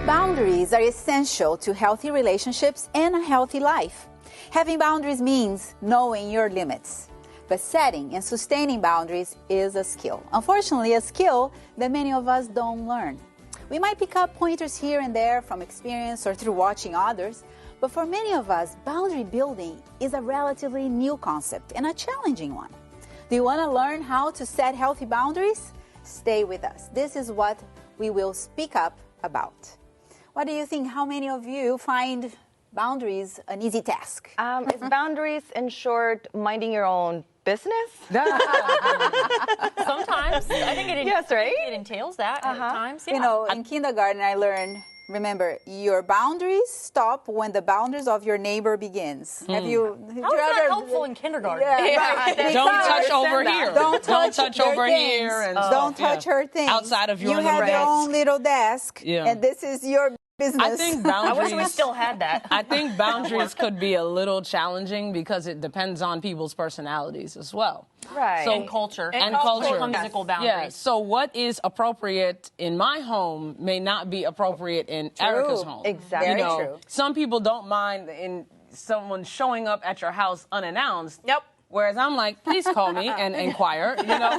Boundaries are essential to healthy relationships and a healthy life. Having boundaries means knowing your limits. But setting and sustaining boundaries is a skill. Unfortunately, a skill that many of us don't learn. We might pick up pointers here and there from experience or through watching others, but for many of us, boundary building is a relatively new concept and a challenging one. Do you want to learn how to set healthy boundaries? Stay with us. This is what we will speak up about. What do you think? How many of you find boundaries an easy task? Is boundaries, in short, minding your own business? Sometimes. I think it, Yes, right? it entails that at times. Yeah. You know, in kindergarten I learned, remember, your boundaries stop when the boundaries of your neighbor begins. Have you? How is that helpful in kindergarten? Don't touch over here. Don't touch over their here. things. And Don't touch her things. Outside of you have your own little desk, and this is your business. I think boundaries. I wish we still had that. I think boundaries could be a little challenging because it depends on people's personalities as well. Right. So, And culture. And culture. Physical boundaries. Yeah. So what is appropriate in my home may not be appropriate in Erica's home. Exactly. Very You know, true. some people don't mind in someone showing up at your house unannounced. Yep. Whereas I'm like, please call me and inquire. You know,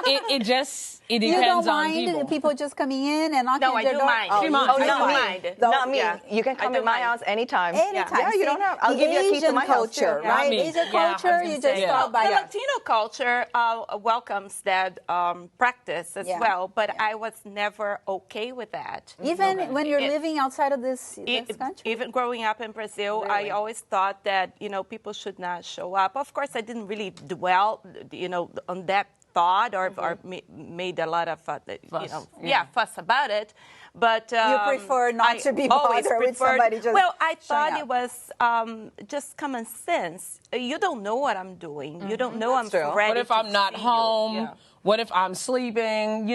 it depends you don't on mind people. just coming in and knocking No, at I your do door? mind. Oh, She you minds. Oh, do not me. mind. Not me. Yeah. You can come I in my don't house anytime. Anytime. Yeah, you don't have. I'll the give you a key to Asian my house, too. culture, Yeah. right? me. Asian Yeah, I was culture, gonna you say, just yeah. stop by. The Latino culture welcomes that practice as well, but I was never okay with that. Even when you're living outside of this country? Even growing up in Brazil, I always thought that, people should not show up. Of course, I didn't really dwell, on that thought or made a lot of, fuss about it. But You prefer not to be bothered with somebody just Well, I thought showing it was just common sense. You don't know what I'm doing. You don't know I'm true. ready. What if to I'm not see home? You. Yeah. What if I'm sleeping?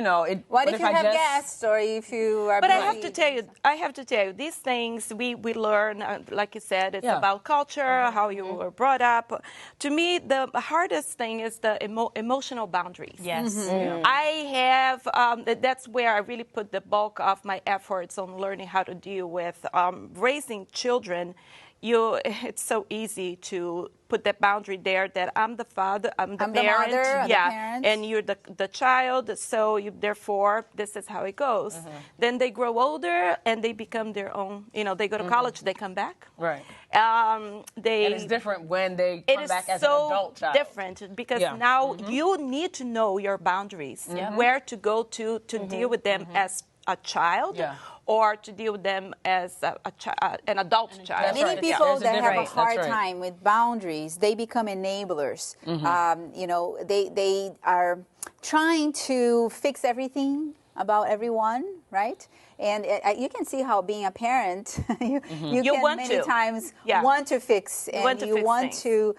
What if you have guests or if you are But I busy? have to tell you, these things we learn, like you said, it's about culture, how you were brought up. To me, the hardest thing is the emotional boundaries. Yes. I have, that's where I really put the bulk of my efforts on learning how to deal with raising children. It's so easy to put that boundary there that I'm the father, I'm the parent, mother, the parent. and you're the child. So therefore, this is how it goes. Then they grow older and they become their own. They go to college, they come back. Right. And it's different when they come back as an adult child. It is so different because now you need to know your boundaries, where to go to deal with them as a child. Or to deal with them as an adult child. Many people that have a hard That's right. time with boundaries, they become enablers. They are trying to fix everything about everyone, right? And you can see how being a parent, you can want many to. times Yeah. want to fix, and you want to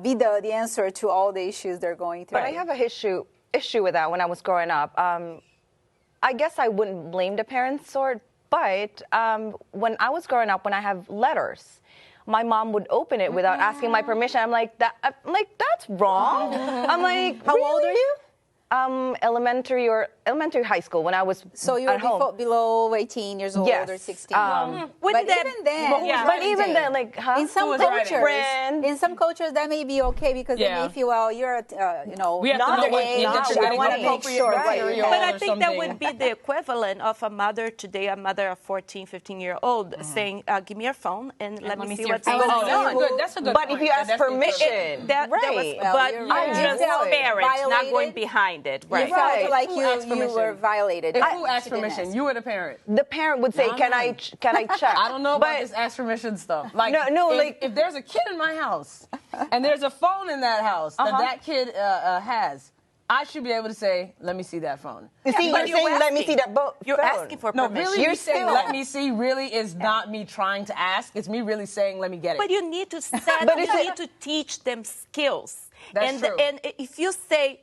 be the answer to all the issues they're going through. But I have a issue with that when I was growing up. I guess I wouldn't blame the parents, but when I was growing up, when I have letters, my mom would open it without asking my permission. I'm like, that's wrong. I'm like, how old are you? Elementary high school when I was So you were at home. below 18 years old Yes. or 16. But even then, But even then, like, in some cultures, that may be okay because they may feel, well, you're, We have to know what age. not I want to make appropriate sure. material But I or think that something. would be the equivalent of a mother today, a mother of 14, 15-year-old, saying, give me your phone and let me see what's your going phone. on. That's a good But point. if you ask That's permission, That was, Well, but you're you right. just You felt parent, not violated. going behind it. You Right. felt like Who asked you permission? were violated. If who asked She didn't permission? ask. You or the parent? the parent would say, No, can no. I check? I don't know about But- this ask permission stuff. Like, No, if there's a kid in my house and there's a phone in that house that kid has, I should be able to say, let me see that phone. You see, but you're saying, let me see that You're phone. asking for No, permission. really, You're you saying still- let me see really is not me trying to ask. It's me really saying, let me get it. But you need to But you it's a- need to teach them skills. That's true. And if you say,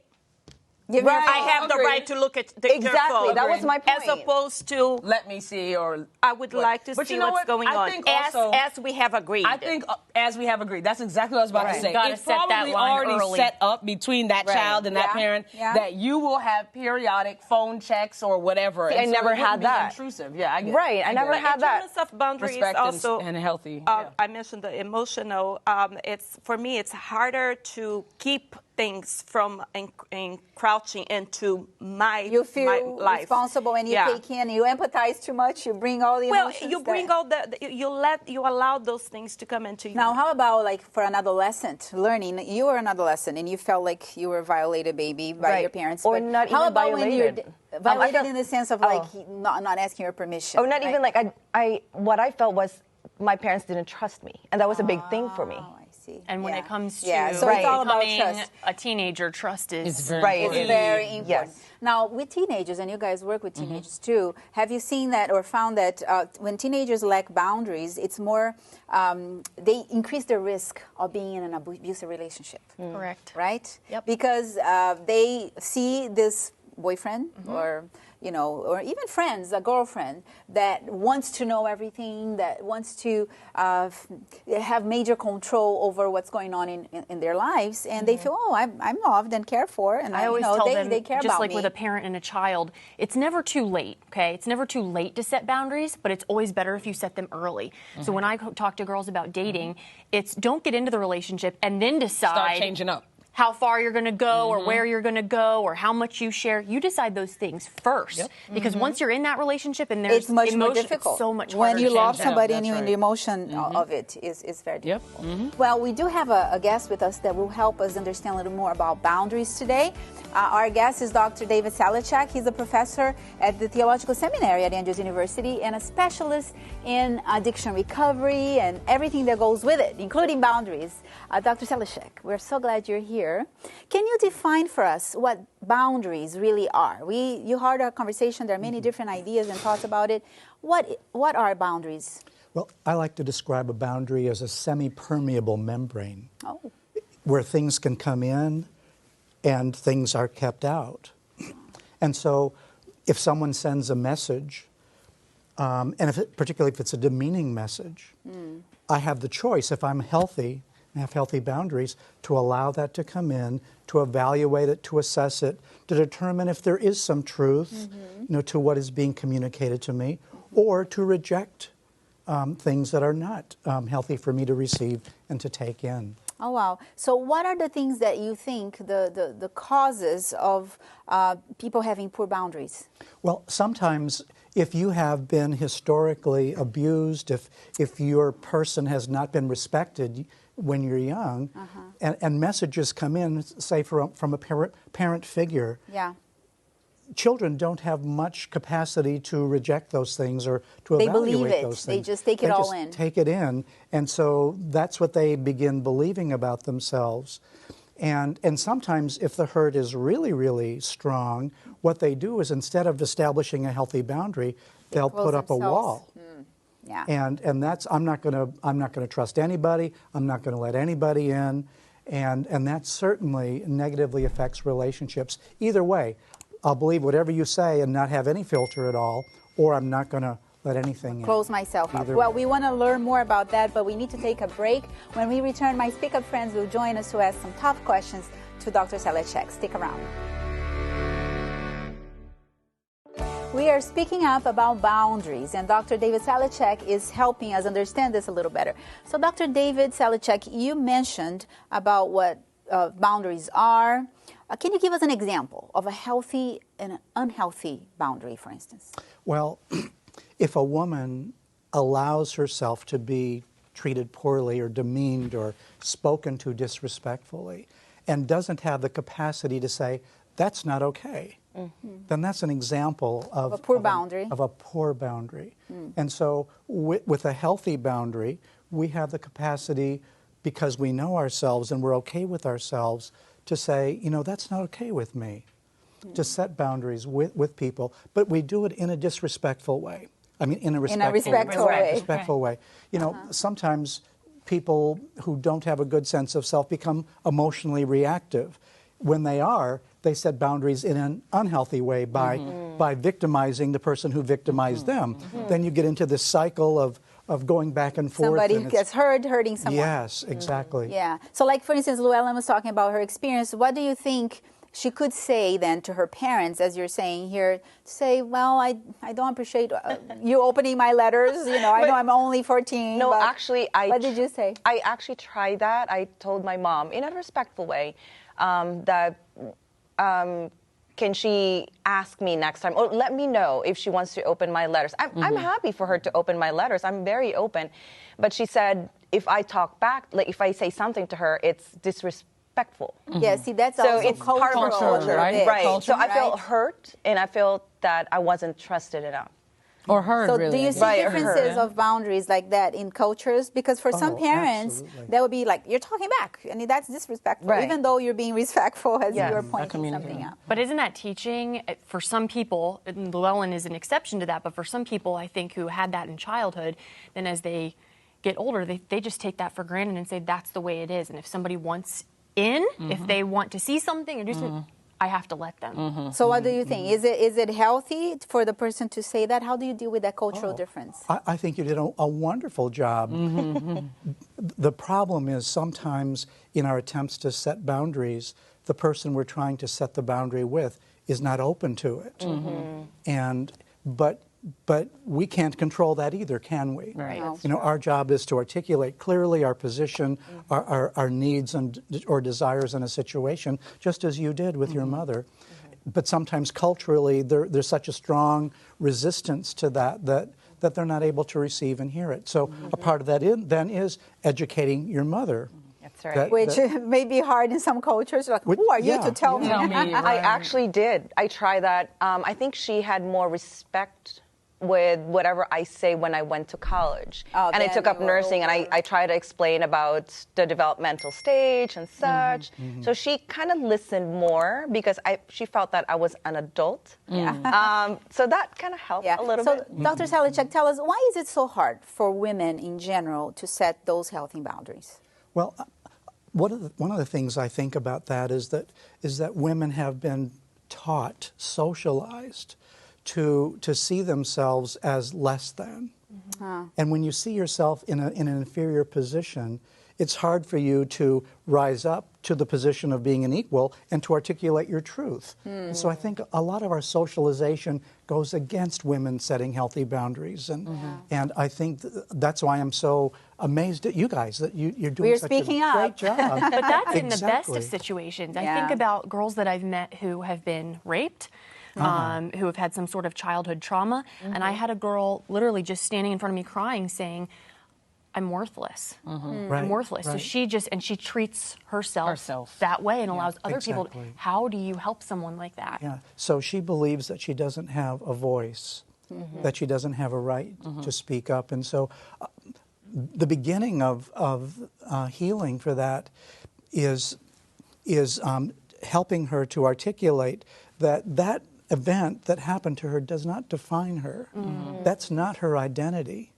Give me your I phone. have the Agreed. right to look at your Exactly. phone. That was my point. As opposed to, Let me see, or I would like to But see you know what's what? going I on. think also- as we have agreed. I think as we have agreed, that's exactly what I was about to Right. say. You gotta It's set that probably line already early. set up between that child and that Yeah. parent Yeah. that you will have periodic phone checks or whatever. See, and I so never it wouldn't had be that. Intrusive. Yeah, I get Right, it. I never get it. had in that. terms of boundaries, Respect also and healthy. Yeah. I mentioned the emotional. It's for me, it's harder to keep things from encroaching into my You feel my life. responsible and you Yeah. take in, you empathize too much, you bring all the Well, emotions. you bring all you allow those things to come into you. Now, how about like for an adolescent learning? You were an adolescent and you felt like you were violated, maybe, by Right. your parents. Or but not how even about when you're violated. violated I felt- in the sense of like not asking your permission? Oh, not right? even like what I felt was my parents didn't trust me, and that was a big thing for me. Oh, I see. And when Yeah. it comes to yeah, so it's all about becoming trust. a teenager, trust is It's very Right. important. It's very important. Yes. Now, with teenagers, and you guys work with teenagers too, have you seen that or found that when teenagers lack boundaries, it's more, they increase their risk of being in an abusive relationship, correct. right? Yep. Because they see this boyfriend or or even friends, a girlfriend that wants to know everything, that wants to have major control over what's going on in their lives, and they feel, I'm loved and cared for, and I always tell them, they care just about like me. with a parent and a child, it's never too late, okay? It's never too late to set boundaries, but it's always better if you set them early. So when I talk to girls about dating, it's don't get into the relationship and then decide Start changing up. how far you're going to go or where you're going to go or how much you share. You decide those things first. Because once you're in that relationship and there's it's much more emotion, difficult. it's so much when harder you to love change that. somebody That's and you in right. the emotion of it is very Yep. difficult. Well, we do have a guest with us that will help us understand a little more about boundaries today. Our guest is Dr. David Salichak. He's a professor at the Theological Seminary at Andrews University and a specialist in addiction recovery and everything that goes with it, including boundaries. Dr. Salichak, we're so glad you're here. Can you define for us what boundaries really are? You heard our conversation. There are many different ideas and thoughts about it. What are boundaries? Well, I like to describe a boundary as a semi-permeable membrane Oh, where things can come in and things are kept out. And so if someone sends a message, and particularly if it's a demeaning message, I have the choice, if I'm healthy and have healthy boundaries, to allow that to come in, to evaluate it, to assess it, to determine if there is some truth to what is being communicated to me, or to reject things that are not healthy for me to receive and to take in. oh wow. So what are the things that you think the causes of people having poor boundaries? Well, sometimes if you have been historically abused, if your person has not been respected when you're young, and messages come in, say from a parent figure, Yeah. children don't have much capacity to reject those things or to They evaluate believe it. those They things. just take it all in. Take it in, and so that's what they begin believing about themselves. And sometimes if the hurt is really, really strong, what they do is instead of establishing a healthy boundary, they'll close put up a themselves. wall. Yeah. And that's I'm not going to trust anybody. I'm not going to let anybody in, and that certainly negatively affects relationships. Either way, I'll believe whatever you say and not have any filter at all, or I'm not going to let anything in. Close myself up. Either Well, way. we want to learn more about that, but we need to take a break. When we return, my SpeakUp friends will join us to ask some tough questions to Dr. Salichak. Stick around. We are speaking up about boundaries, and Dr. David Salichak is helping us understand this a little better. So, Dr. David Salichak, you mentioned about what boundaries are. Can you give us an example of a healthy and an unhealthy boundary, for instance? Well, if a woman allows herself to be treated poorly or demeaned or spoken to disrespectfully and doesn't have the capacity to say, that's not okay, then that's an example of a poor boundary. Of a poor boundary. And so with a healthy boundary, we have the capacity, because we know ourselves and we're okay with ourselves, to say, that's not okay with me, to set boundaries with people, but we do it in a disrespectful way. I mean, in a respectful way. Respectful way. Sometimes people who don't have a good sense of self become emotionally reactive. When they are, they set boundaries in an unhealthy way by victimizing the person who victimized them. Then you get into this cycle of going back and forth. Somebody gets hurting someone. Yes, exactly. Yeah. So like, for instance, Llewellyn was talking about her experience. What do you think she could say then to her parents, as you're saying here, say, well, I don't appreciate you opening my letters. You know, I know I'm only 14. No, but actually, what did you say? I actually tried that. I told my mom in a respectful way that can she ask me next time, or let me know if she wants to open my letters. I'm happy for her to open my letters. I'm very open. But she said, if I talk back, like if I say something to her, it's disrespectful. Yeah, see, that's So also it's part of her culture, right? Right. Culture, so I felt hurt, and I felt that I wasn't trusted enough. Or heard, So really. do you see Right, differences of boundaries like that in cultures? Because for some parents, absolutely. they will be like, you're talking back. I mean, that's disrespectful, Right. even though you're being respectful as Yes. you're pointing something out. But isn't that teaching? For some people, and Llewellyn is an exception to that, but for some people, I think, who had that in childhood, then as they get older, they just take that for granted and say that's the way it is. And if somebody wants in, if they want to see something or do something, I have to let them. So what do you think? Is it healthy for the person to say that? How do you deal with that cultural difference? I think you did a wonderful job. The problem is sometimes in our attempts to set boundaries, the person we're trying to set the boundary with is not open to it. But we can't control that either, can we? Right. No. You know, our job is to articulate clearly our position, our needs or desires in a situation, just as you did with your mother. But sometimes culturally, there's such a strong resistance to that they're not able to receive and hear it. So a part of that then is educating your mother. That's right. Which may be hard in some cultures. Like, who are you to tell me? Tell me, I right. actually did. I tried that. I think she had more respect with whatever I say when I went to college. Oh, and I then took up you were nursing, and over. I tried to explain about the developmental stage and such. So she kind of listened more because she felt that I was an adult. So that kind of helped a little bit. So, Dr. Salichek, tell us, why is it so hard for women in general to set those healthy boundaries? Well, one of the things I think about that is that women have been taught, socialized, to see themselves as less than. And when you see yourself in an inferior position, it's hard for you to rise up to the position of being an equal and to articulate your truth. And so I think a lot of our socialization goes against women setting healthy boundaries. And I think that's why I'm so amazed at you guys, that you're doing We're such speaking a up. great job. But that's in the best Exactly. of situations. Yeah. I think about girls that I've met who have been raped, who have had some sort of childhood trauma. And I had a girl literally just standing in front of me crying saying, I'm worthless. Right, I'm worthless. So right. she treats herself that way and allows other people. exactly. How do you help someone like that? Yeah. So she believes that she doesn't have a voice, that she doesn't have a right to speak up. And so the beginning of healing for that is helping her to articulate that event that happened to her does not define her. That's not her identity.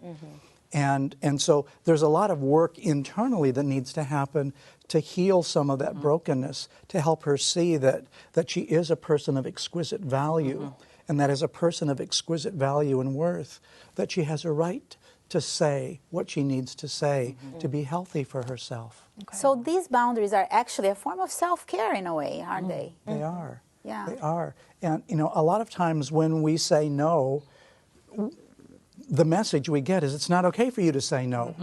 And so there's a lot of work internally that needs to happen to heal some of that brokenness, to help her see that she is a person of exquisite value, and that as a person of exquisite value and worth, that she has a right to say what she needs to say to be healthy for herself. So these boundaries are actually a form of self-care in a way, aren't they? They are. Yeah. They are. And, you know, a lot of times when we say no, the message we get is it's not okay for you to say no.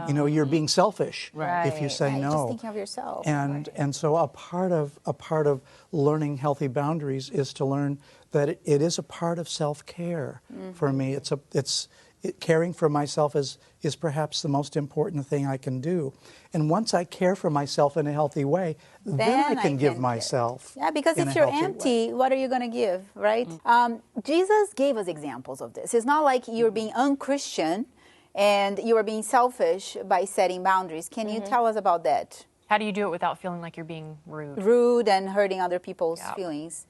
You know, you're being selfish if you say Right, no. just thinking of yourself. And so a part of learning healthy boundaries is to learn that it is a part of self-care for me. Caring for myself is perhaps the most important thing I can do. And once I care for myself in a healthy way, then I can give myself. Yeah, because in if a you're healthy empty, what are you going to give, right? Jesus gave us examples of this. It's not like you're being unchristian and you are being selfish by setting boundaries. Can you tell us about that? How do you do it without feeling like you're being rude? Rude and hurting other people's feelings.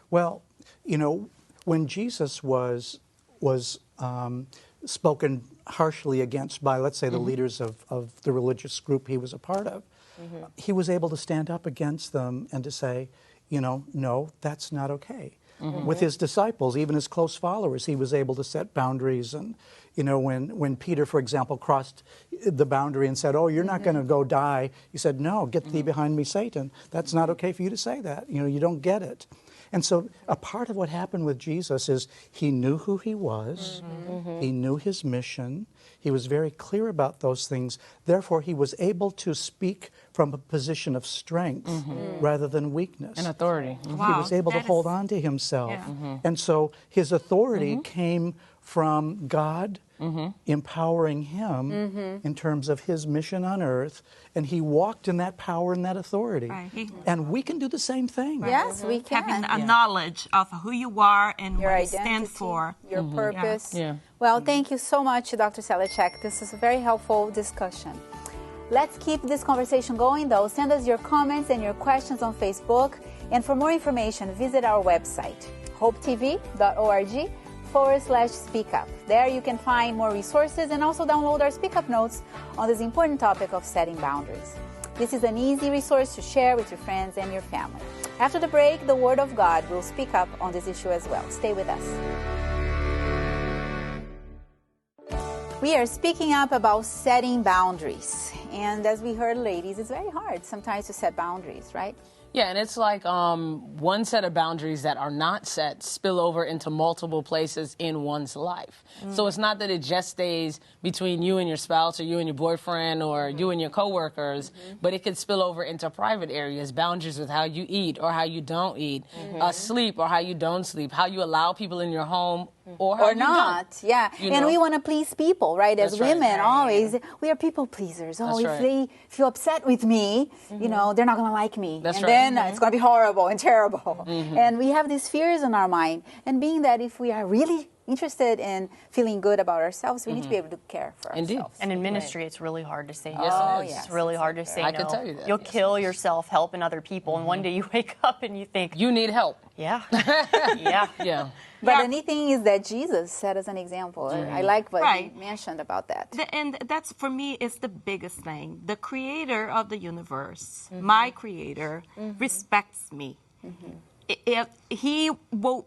Well, you know, when Jesus was spoken harshly against by, let's say, the leaders of the religious group he was a part of, he was able to stand up against them and to say, no, that's not okay. With his disciples, even his close followers, he was able to set boundaries. And, when Peter, for example, crossed the boundary and said, oh, you're not going to go die, he said, no, get thee behind me, Satan. That's not okay for you to say that. You don't get it. And so a part of what happened with Jesus is he knew who he was. He knew his mission. He was very clear about those things. Therefore, he was able to speak from a position of strength rather than weakness. And authority. He was able to hold on to himself. And so his authority came from God empowering him in terms of his mission on earth, and he walked in that power and that authority. Right. And we can do the same thing. Yes, we can. Having a knowledge of who you are and Your what you identity, stand for. your purpose. Yeah. Well, thank you so much, Dr. Selachek. This is a very helpful discussion. Let's keep this conversation going, though. Send us your comments and your questions on Facebook. And for more information, visit our website, hopetv.org/SpeakUp. There you can find more resources and also download our SpeakUp notes on this important topic of setting boundaries. This is an easy resource to share with your friends and your family. After the break, the Word of God will speak up on this issue as well. Stay with us. We are speaking up about setting boundaries. And as we heard, ladies, it's very hard sometimes to set boundaries, right? Yeah, and it's like one set of boundaries that are not set spill over into multiple places in one's life. So it's not that it just stays between you and your spouse or you and your boyfriend or you and your coworkers, but it could spill over into private areas, boundaries with how you eat or how you don't eat, sleep or how you don't sleep, how you allow people in your home or how you not. don't. Yeah. And we want to please people, right? As That's right. women, always, we are people pleasers. Oh, That's if right. they feel upset with me, they're not going to like me. That's and right. then it's going to be horrible and terrible. And we have these fears in our mind. And being that if we are really interested in feeling good about ourselves, we need to be able to care for Indeed. ourselves. And in ministry, it's really hard to say no. Yes, it is. It's really hard to say no. I can tell you that. You'll Yes, kill it is. yourself helping other people, and one day you wake up and you think, You need help. yeah, yeah. Yeah. But the neat thing is that Jesus set as an example. I like what Right. you mentioned about that. And that's, for me, is the biggest thing. The creator of the universe, my creator, respects me. If he will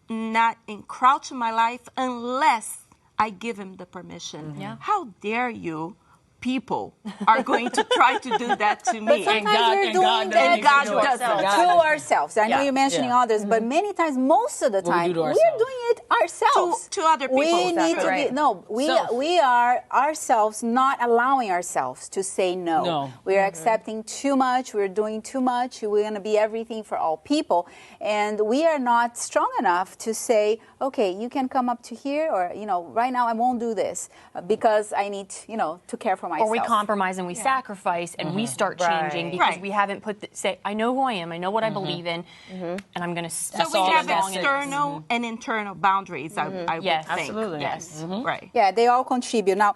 not encroach in my life unless I give him the permission. Yeah. How dare you, people, are going to try to do that to me? Sometimes God- we're and doing God that doesn't do it. to God ourselves. I know Yeah. you're mentioning Yeah. others, but many times, most of the What we time, do to we're ourselves. doing it ourselves. To other people. We need to right. be we Self. are ourselves not allowing ourselves to say no. No. We are accepting too much. We're doing too much. We're going to be everything for all people, and we are not strong enough to say, okay, you can come up to here, or right now I won't do this because I need to care for myself. Or we compromise and we sacrifice and we start changing because Right. we haven't say, I know who I am, I know what I believe in, and I'm going to So stay we have strong in it. external and internal boundaries, I would Yes. think. Absolutely. Yes. Right. Yeah, they all contribute. Now,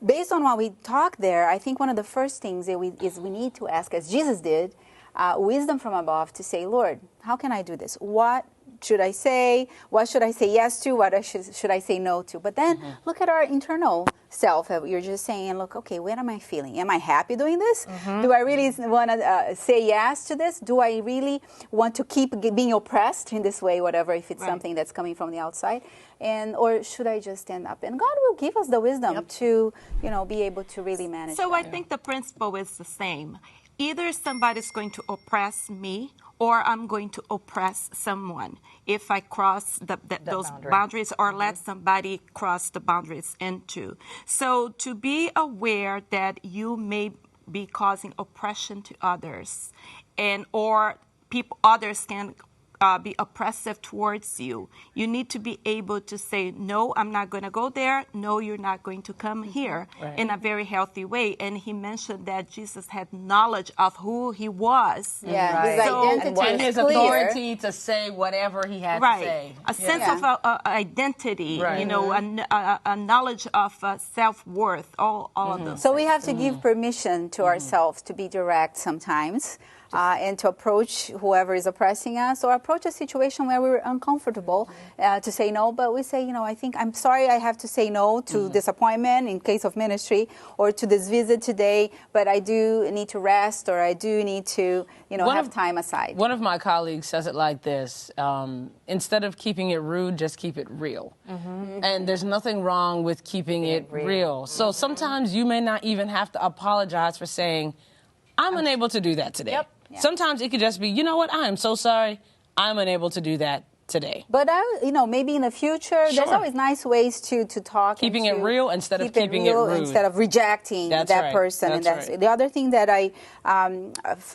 based on what we talked there, I think one of the first things that we need to ask, as Jesus did, wisdom from above to say, Lord, how can I do this? What should I say? What should I say yes to? What should I say no to? But then look at our internal self. You're just saying, look, okay, what am I feeling? Am I happy doing this? Do I really want to say yes to this? Do I really want to keep being oppressed in this way, whatever, if it's something that's coming from the outside? Or should I just stand up? And God will give us the wisdom to, be able to really manage So that. I think the principle is the same. Either somebody's going to oppress me or I'm going to oppress someone if I cross those boundaries or let somebody cross the boundaries into. So to be aware that you may be causing oppression to others or others can be oppressive towards you. You need to be able to say, no, I'm not going to go there. No, you're not going to come here in a very healthy way. And he mentioned that Jesus had knowledge of who he was. Yeah, his So- identity And his is clear. authority to say whatever he had to Right. say. A sense of identity, Right. a knowledge of self-worth, all of those. So we have to give permission to ourselves to be direct sometimes. and to approach whoever is oppressing us, or approach a situation where we're uncomfortable to say no, but we say, I think I'm sorry I have to say no to this appointment in case of ministry, or to this visit today, but I do need to rest, or I do need to, have time aside. One of my colleagues says it like this, instead of keeping it rude, just keep it real. And there's nothing wrong with keeping it real. So sometimes you may not even have to apologize for saying, I'm unable to do that today. Yep. Yeah. Sometimes it could just be, you know what, I am so sorry, I'm unable to do that today. But maybe in the future, there's always nice ways to talk. Keeping it real instead of keep keeping it rude. Instead of rejecting that person. That's right. The other thing that I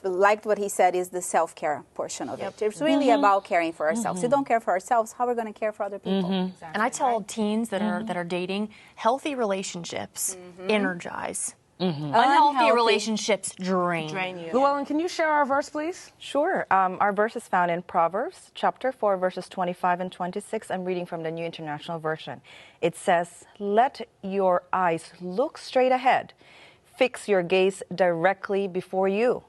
liked what he said is the self-care portion of it. It's really about caring for ourselves. If we don't care for ourselves, how are we going to care for other people? Exactly. And I tell teens that are dating, healthy relationships energize. Unhealthy relationships drain you. Llewellyn, can you share our verse, please? Sure. Our verse is found in Proverbs chapter 4, verses 25 and 26. I'm reading from the New International Version. It says, "Let your eyes look straight ahead. Fix your gaze directly before you.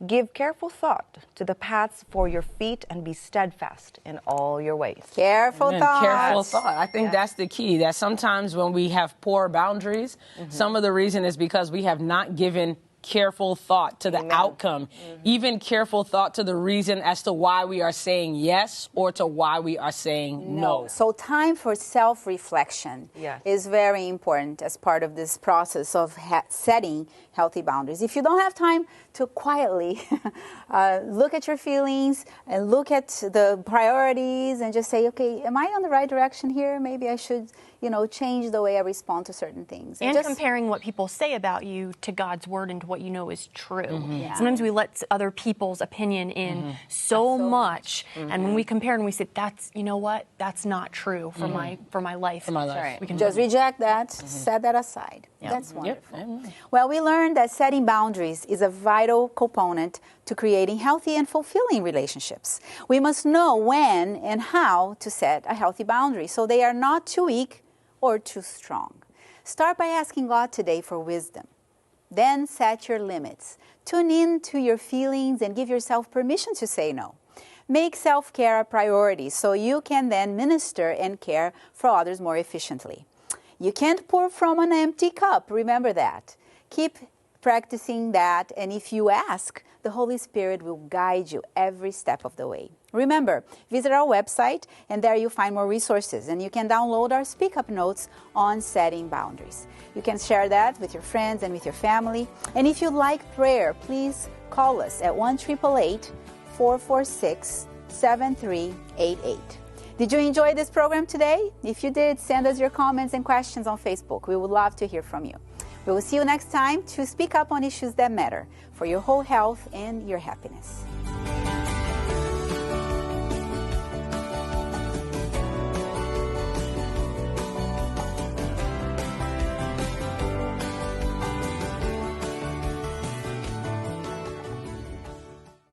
Give careful thought to the paths for your feet, and be steadfast in all your ways." Careful thought. Careful thought. I think that's the key, that sometimes when we have poor boundaries, some of the reason is because we have not given careful thought to the outcome, even careful thought to the reason as to why we are saying yes or to why we are saying no. So time for self-reflection is very important as part of this process of setting healthy boundaries. If you don't have time to quietly look at your feelings and look at the priorities and just say, okay, am I on the right direction here? Maybe I should, change the way I respond to certain things. And comparing what people say about you to God's word and to what you know is true. Sometimes we let other people's opinion in so much, and when we compare and we say, that's not true for my life. For my life. Right. We can just reject that, set that aside. That's wonderful. Well, we learned that setting boundaries is a vital component to creating healthy and fulfilling relationships. We must know when and how to set a healthy boundary so they are not too weak or too strong. Start by asking God today for wisdom. Then set your limits. Tune in to your feelings and give yourself permission to say no. Make self-care a priority so you can then minister and care for others more efficiently. You can't pour from an empty cup, remember that. Keep practicing that, and if you ask, the Holy Spirit will guide you every step of the way. Remember, visit our website, and there you'll find more resources, and you can download our SpeakUp notes on setting boundaries. You can share that with your friends and with your family. And if you'd like prayer, please call us at 1-888-446-7388. Did you enjoy this program today? If you did, send us your comments and questions on Facebook. We would love to hear from you. We will see you next time to speak up on issues that matter for your whole health and your happiness.